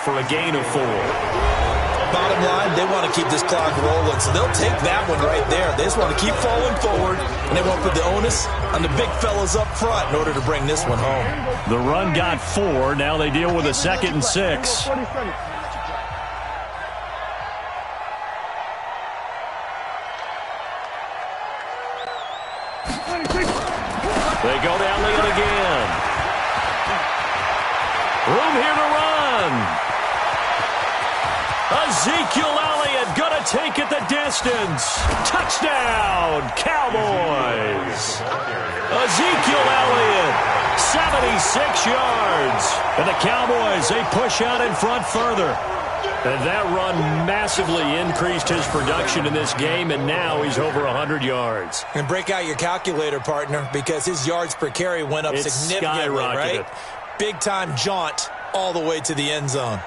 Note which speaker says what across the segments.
Speaker 1: for a gain of 4.
Speaker 2: Bottom line, they want to keep this clock rolling, so they'll take that one right there. They just want to keep falling forward, and they want to put the onus on the big fellas up front in order to bring this one home.
Speaker 1: The run got 4. Now they deal with a 2nd and 6. They go down Leon again. Room here to run. Ezekiel Elliott going to take it the distance. Touchdown, Cowboys. Ezekiel Elliott, 76 yards. And the Cowboys, they push out in front further. And that run massively increased his production in this game, and now he's over 100 yards.
Speaker 2: And break out your calculator, partner, because his yards per carry went up significantly, right? Big-time jaunt all the way to the end zone.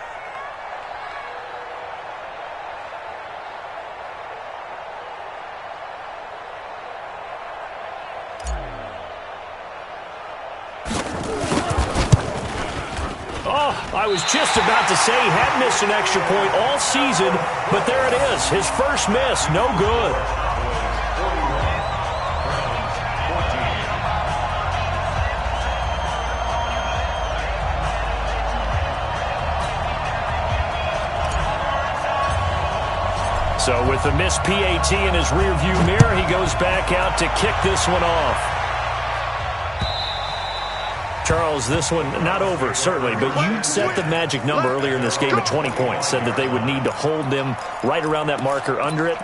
Speaker 1: I was just about to say he had missed an extra point all season, but there it is. His first miss, no good. So with the missed PAT in his rearview mirror, he goes back out to kick this one off. Charles, this one not over, certainly, but you set the magic number earlier in this game at 20 points, said that they would need to hold them right around that marker under it.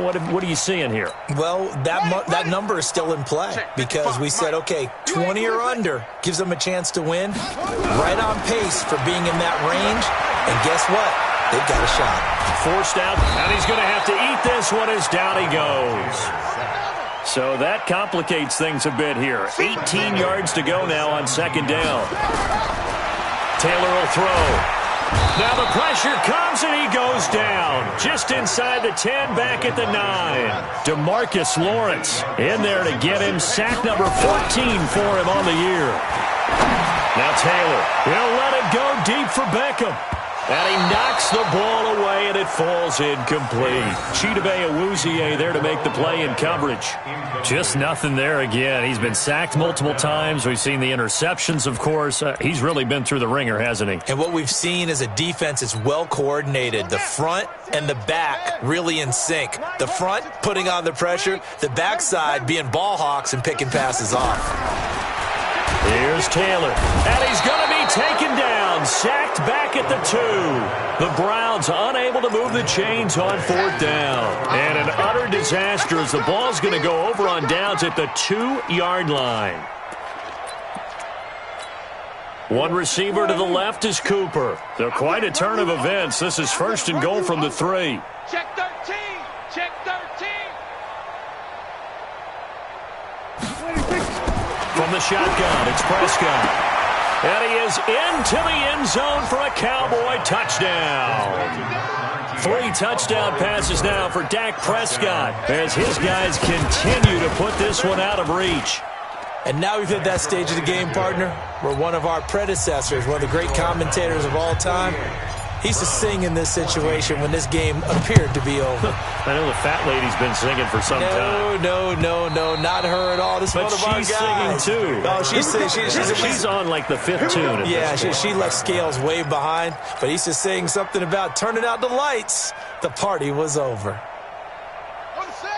Speaker 1: What are you seeing here?
Speaker 2: Well, that number is still in play because we said, okay, 20 or under gives them a chance to win. Right on pace for being in that range, and guess what? They've got a shot.
Speaker 1: Forced out, and he's going to have to eat this one as down he goes. So that complicates things a bit here. 18 yards to go now on 2nd down. Taylor will throw. Now the pressure comes and he goes down. Just inside the 10, back at the 9. DeMarcus Lawrence in there to get him sack number 14 for him on the year. Now Taylor, he'll let it go deep for Beckham. And he knocks the ball away, and it falls incomplete. Chidobe Awuzie there to make the play in coverage. Just nothing there again. He's been sacked multiple times. We've seen the interceptions, of course. He's really been through the ringer, hasn't he?
Speaker 2: And what we've seen is a defense that's well coordinated. The front and the back really in sync. The front putting on the pressure, the backside being ball hawks and picking passes off.
Speaker 1: Here's Taylor, and he's going to be taken down, sacked back at the 2. The Browns unable to move the chains on 4th down. And an utter disaster as the ball's going to go over on downs at the 2-yard line. One receiver to the left is Cooper. They're quite a turn of events. This is 1st and goal from the 3.
Speaker 3: Check 13. Check 13.
Speaker 1: From the shotgun, it's Prescott. And he is into the end zone for a Cowboy touchdown. 3 touchdown passes now for Dak Prescott as his guys continue to put this one out of reach.
Speaker 2: And now we've hit that stage of the game, partner, where one of our predecessors, one of the great commentators of all time, he used to sing in this situation when this game appeared to be over.
Speaker 1: I know the fat lady's been singing for some time.
Speaker 2: No, not her at all. This is one of our guys.
Speaker 1: But she's singing, too.
Speaker 2: Oh, she's singing.
Speaker 1: She's on, like, the 5th tune.
Speaker 2: Yeah, she left Scales way behind. But he used to sing something about turning out the lights. The party was over.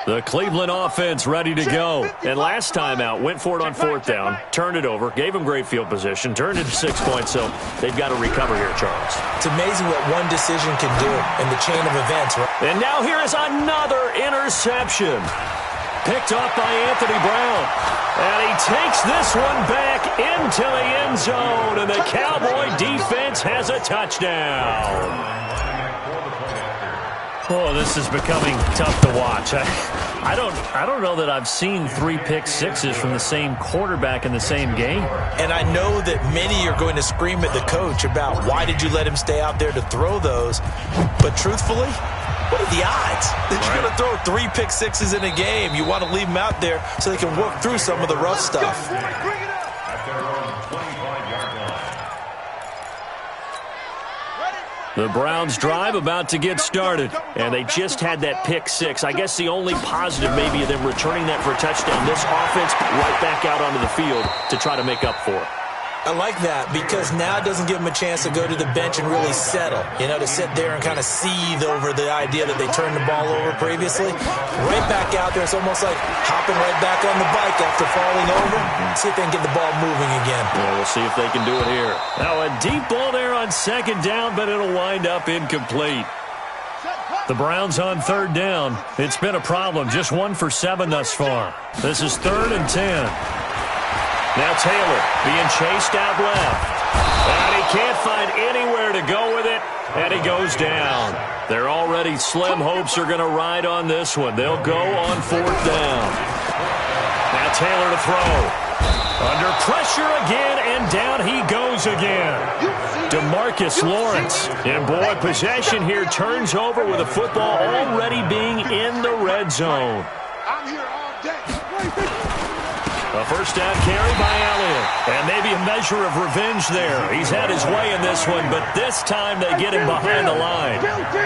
Speaker 1: The Cleveland offense ready to go. And last time out, went for it on 4th down, turned it over, gave them great field position, turned it to 6 points, so they've got to recover here, Charles.
Speaker 2: It's amazing what one decision can do in the chain of events.
Speaker 1: And now here is another interception. Picked off by Anthony Brown. And he takes this one back into the end zone, and the Cowboy defense has a touchdown. Oh, this is becoming tough to watch. I don't know that I've seen 3 pick-6s from the same quarterback in the same game.
Speaker 2: And I know that many are going to scream at the coach about why did you let him stay out there to throw those. But truthfully, what are the odds that you're going to throw 3 pick-6s in a game? You want to leave them out there so they can work through some of the rough stuff.
Speaker 1: The Browns drive about to get started, and they just had that pick six. I guess the only positive maybe of them returning that for a touchdown. This offense right back out onto the field to try to make up for it.
Speaker 2: I like that because now it doesn't give them a chance to go to the bench and really settle, to sit there and kind of seethe over the idea that they turned the ball over previously. Right back out there, it's almost like hopping right back on the bike after falling over. See if they can get the ball moving again.
Speaker 1: Yeah, we'll see if they can do it here. Now a deep ball there on second down, but it'll wind up incomplete. The Browns on third down. It's been a problem, just 1 for 7 thus far. This is 3rd and 10. Now Taylor being chased out left. And he can't find anywhere to go with it, and he goes down. They're already slim hopes are going to ride on this one. They'll go on 4th down. Now Taylor to throw. Under pressure again, and down he goes again. DeMarcus Lawrence. And boy, possession here turns over with the football already being in the red zone.
Speaker 3: I'm here all day.
Speaker 1: A first down carry by Elliott. And maybe a measure of revenge there. He's had his way in this one, but this time they get him behind the line.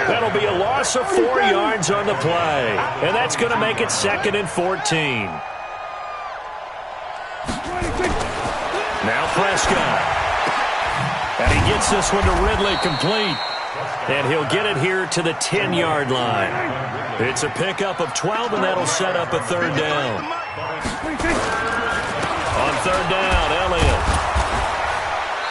Speaker 1: That'll be a loss of 4 yards on the play. And that's going to make it 2nd and 14. Now Prescott. And he gets this one to Ridley complete. And he'll get it here to the 10-yard line. It's a pickup of 12, and that'll set up a 3rd down. On 3rd down, Elliott.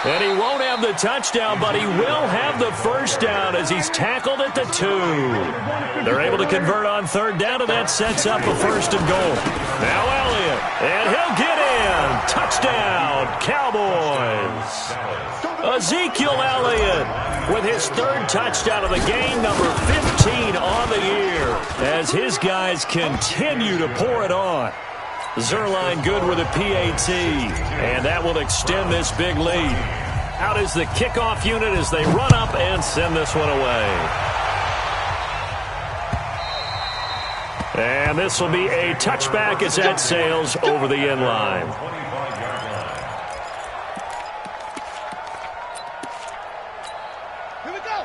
Speaker 1: And he won't have the touchdown, but he will have the first down as he's tackled at the 2. They're able to convert on 3rd down, and that sets up a 1st and goal. Now Elliott, and he'll get in. Touchdown, Cowboys. Ezekiel Elliott with his 3rd touchdown of the game, number 15 on the year, as his guys continue to pour it on. Zerline good with a PAT, and that will extend this big lead. Out is the kickoff unit as they run up and send this one away. And this will be a touchback as that sails over the end line.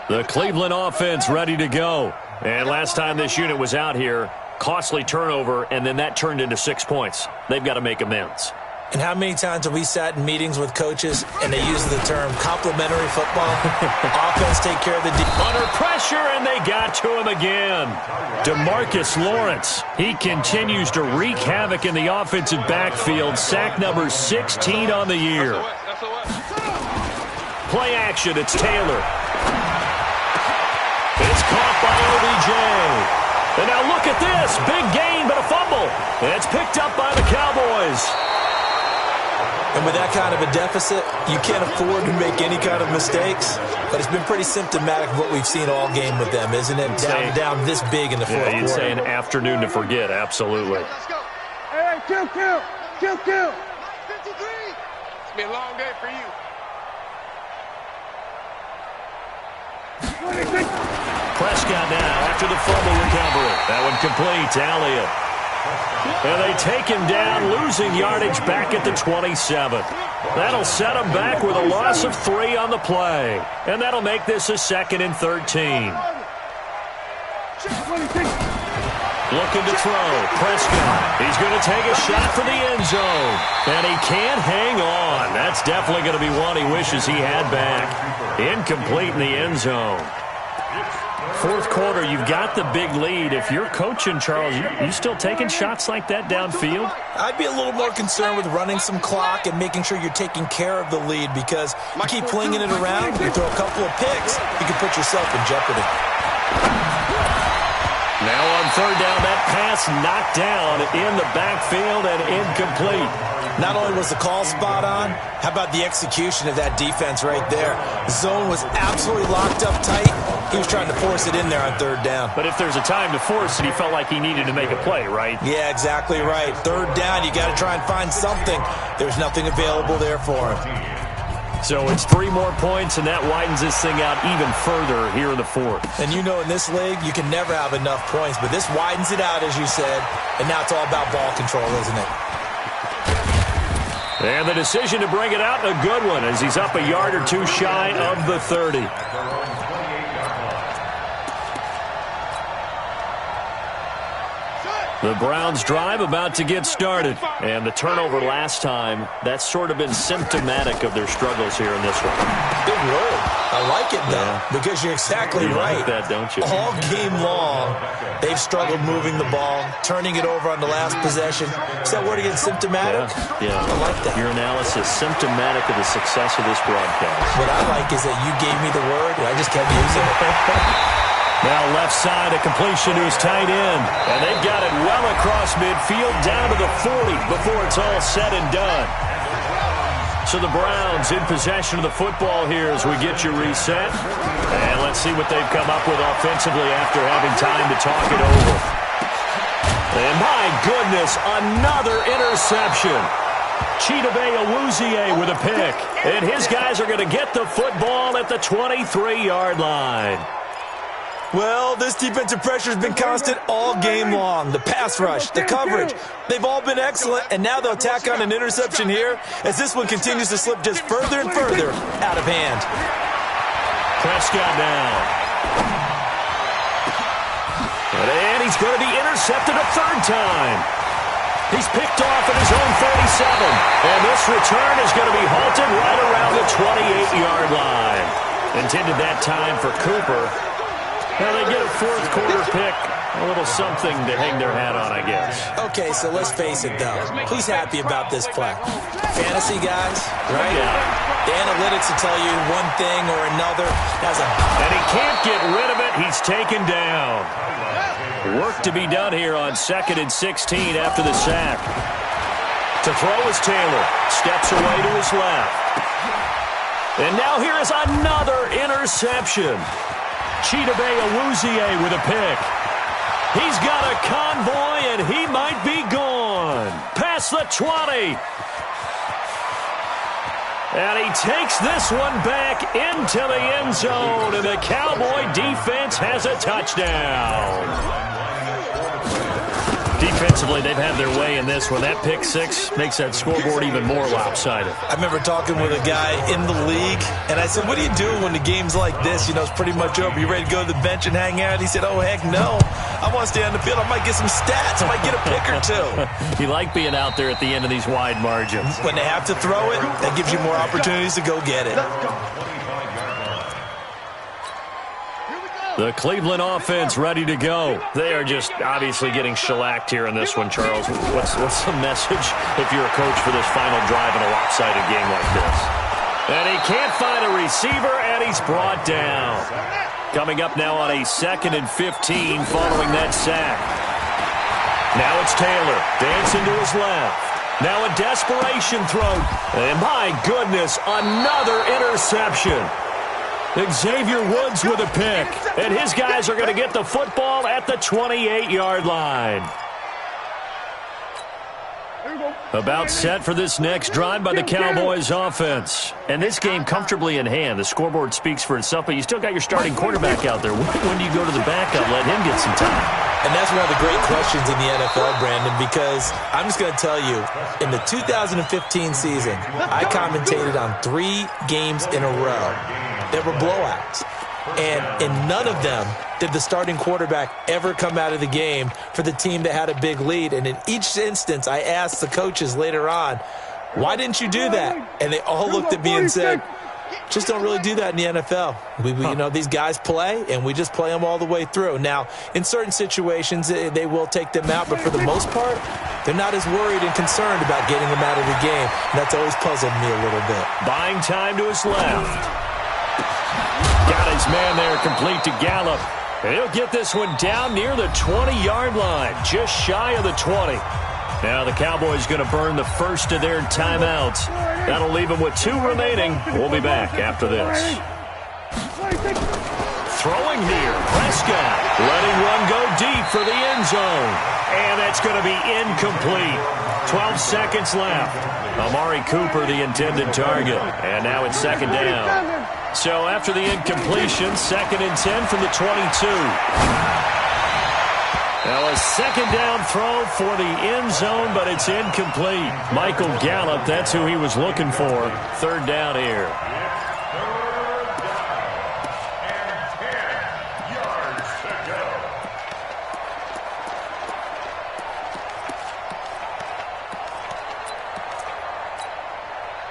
Speaker 1: The Cleveland offense ready to go. And last time this unit was out here, costly turnover, and then that turned into 6 points. They've got to make amends.
Speaker 2: And how many times have we sat in meetings with coaches and they use the term complementary football? Offense take care of the defense.
Speaker 1: Under pressure, and they got to him again. DeMarcus Lawrence. He continues to wreak havoc in the offensive backfield. Sack number 16 on the year. Play action. It's Taylor. It's caught by OBJ. And now look at this. Big gain, but a fumble. And it's picked up by the Cowboys.
Speaker 2: And with that kind of a deficit, you can't afford to make any kind of mistakes. But it's been pretty symptomatic of what we've seen all game with them, isn't it? Down this big in the fourth quarter.
Speaker 1: You'd say an afternoon to forget, absolutely.
Speaker 3: Let's go. Hey, kill. 53. It's been a long day for you.
Speaker 1: Prescott now after the fumble recovery. That one complete to Elliott. And they take him down, losing yardage back at the 27. That'll set him back with a loss of 3 on the play. And that'll make this a 2nd and 13. Looking to throw. Prescott. He's going to take a shot for the end zone. And he can't hang on. That's definitely going to be one he wishes he had back. Incomplete in the end zone. Fourth quarter, you've got the big lead. If you're coaching, Charles, you still taking shots like that downfield?
Speaker 2: I'd be a little more concerned with running some clock and making sure you're taking care of the lead, because you keep flinging it around, you throw a couple of picks, you can put yourself in jeopardy.
Speaker 1: Now on 3rd down, that pass knocked down in the backfield and incomplete.
Speaker 2: Not only was the call spot on, how about the execution of that defense right there? Zone was absolutely locked up tight. He was trying to force it in there on 3rd down.
Speaker 1: But if there's a time to force it, he felt like he needed to make a play, right?
Speaker 2: Yeah, exactly right. 3rd down, you got to try and find something. There's nothing available there for him.
Speaker 1: So it's 3 more points, and that widens this thing out even further here in the 4th.
Speaker 2: And you know, in this league, you can never have enough points, but this widens it out, as you said, and now it's all about ball control, isn't it?
Speaker 1: And the decision to bring it out, a good one, as he's up a yard or 2 shy of the 30. The Browns drive about to get started. And the turnover last time, that's sort of been symptomatic of their struggles here in this one.
Speaker 2: Big word. I like it, though, because you're exactly right.
Speaker 1: You like that, don't you?
Speaker 2: All game long, they've struggled moving the ball, turning it over on the last possession. Is that word again, symptomatic?
Speaker 1: Yeah.
Speaker 2: I like that.
Speaker 1: Your analysis, symptomatic of the success of this broadcast.
Speaker 2: What I like is that you gave me the word, and I just kept using it.
Speaker 1: Now left side, a completion to his tight end. And they've got it well across midfield, down to the 40 before it's all said and done. So the Browns in possession of the football here as we get you reset. And let's see what they've come up with offensively after having time to talk it over. And my goodness, another interception. Chidobe Awuzie with a pick. And his guys are going to get the football at the 23-yard line.
Speaker 2: Well, this defensive pressure has been constant all game long. The pass rush, the coverage, they've all been excellent, and now they'll tack on an interception here as this one continues to slip just further and further out of hand.
Speaker 1: Prescott now. And he's going to be intercepted a third time. He's picked off at his own 47, and this return is going to be halted right around the 28-yard line. Intended that time for Cooper. Now they get a fourth quarter pick, a little something to hang their hat on, I guess.
Speaker 2: Okay, so let's face it, though. Who's happy about this play? Fantasy guys, right?
Speaker 1: Yeah.
Speaker 2: The analytics will tell you one thing or another.
Speaker 1: And he can't get rid of it. He's taken down. Work to be done here on 2nd and 16 after the sack. To throw is Taylor. Steps away to his left. And now here is another interception. Chidobe Awuzie with a pick. He's got a convoy, and he might be gone. Past the 20. And he takes this one back into the end zone, and the Cowboy defense has a touchdown. Defensively, they've had their way in this one. That pick six makes that scoreboard even more lopsided.
Speaker 2: I remember talking with a guy in the league, and I said, what do you do when the game's like this? You know, it's pretty much over. You ready to go to the bench and hang out? He said, oh, heck no. I want to stay on the field. I might get some stats. I might get a pick or two.
Speaker 1: You like being out there at the end of these wide margins.
Speaker 2: When they have to throw it, that gives you more opportunities to go get it.
Speaker 1: The Cleveland offense ready to go. They are just obviously getting shellacked here in this one, Charles. What's the message if you're a coach for this final drive in a lopsided game like this? And he can't find a receiver, and he's brought down. Coming up now on a 2nd and 15 following that sack. Now it's Taylor, dancing to his left. Now a desperation throw. And my goodness, another interception. Xavier Woods with a pick, and his guys are going to get the football at the 28-yard line. About set for this next drive by the Cowboys offense. And this game comfortably in hand. The scoreboard speaks for itself, but you still got your starting quarterback out there. When do you go to the backup, let him get some time?
Speaker 2: And that's one of the great questions in the NFL, Brandon, because I'm just going to tell you, in the 2015 season, I commentated on 3 games in a row that were blowouts. And in none of them did the starting quarterback ever come out of the game for the team that had a big lead. And in each instance, I asked the coaches later on, why didn't you do that? And they all looked at me and said, just don't really do that in the NFL. You know, these guys play, and we just play them all the way through. Now, in certain situations, they will take them out, but for the most part, they're not as worried and concerned about getting them out of the game. And that's always puzzled me a little bit.
Speaker 1: Buying time to his left. Got his man there, complete to Gallup. And he'll get this one down near the 20-yard line, just shy of the 20. Now the Cowboys going to burn the first of their timeouts. That'll leave them with 2 remaining. We'll be back after this. Throwing here, Prescott. Letting one go deep for the end zone. And that's going to be incomplete. 12 seconds left. Amari Cooper, the intended target. And now it's 2nd down. So after the incompletion, 2nd and 10 from the 22. Now a 2nd down throw for the end zone, but it's incomplete. Michael Gallup, that's who he was looking for. 3rd down here.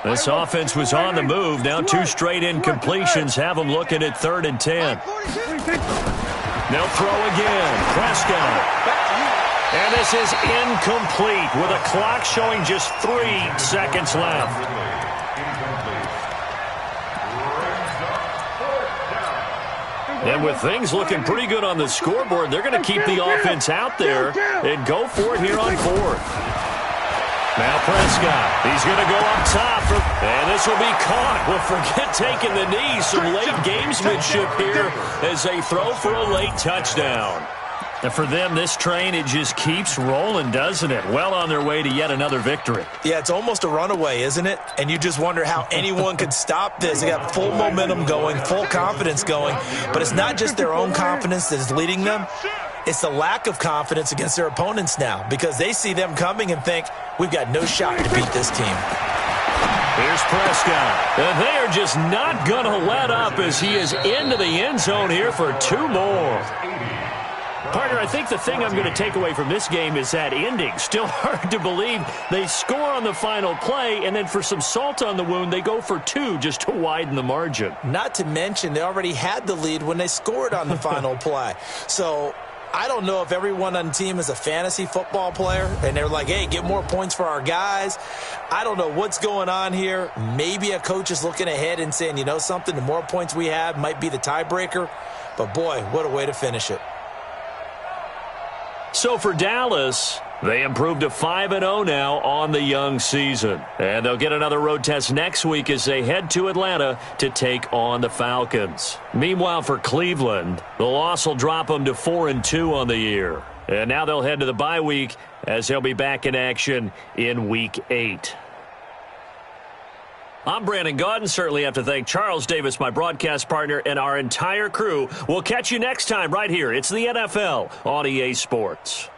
Speaker 1: This offense was on the move. Now 2 straight incompletions have them looking at 3rd and 10. They'll throw again. Prescott. And this is incomplete with a clock showing just 3 seconds left. And with things looking pretty good on the scoreboard, they're going to keep the offense out there and go for it here on 4th. Now Prescott, he's going to go up top, and this will be caught. Well, forget taking the knee. Some late gamesmanship here as they throw for a late touchdown. And for them, this train, it just keeps rolling, doesn't it? Well on their way to yet another victory.
Speaker 2: Yeah, it's almost a runaway, isn't it? And you just wonder how anyone could stop this. They got full momentum going, full confidence going. But it's not just their own confidence that is leading them. It's the lack of confidence against their opponents now because they see them coming and think, we've got no shot to beat this team.
Speaker 1: Here's Prescott. And they are just not going to let up as he is into the end zone here for 2 more. Partner, I think the thing I'm going to take away from this game is that ending. Still hard to believe they score on the final play, and then for some salt on the wound, they go for 2 just to widen the margin.
Speaker 2: Not to mention they already had the lead when they scored on the final play. So I don't know if everyone on the team is a fantasy football player, and they're like, hey, get more points for our guys. I don't know what's going on here. Maybe a coach is looking ahead and saying, you know something, the more points we have might be the tiebreaker. But, boy, what a way to finish it.
Speaker 1: So for Dallas, they improved to 5-0 now on the young season. And they'll get another road test next week as they head to Atlanta to take on the Falcons. Meanwhile, for Cleveland, the loss will drop them to 4-2 on the year. And now they'll head to the bye week as they'll be back in action in Week 8. I'm Brandon Gaudin. Certainly have to thank Charles Davis, my broadcast partner, and our entire crew. We'll catch you next time right here. It's the NFL on EA Sports.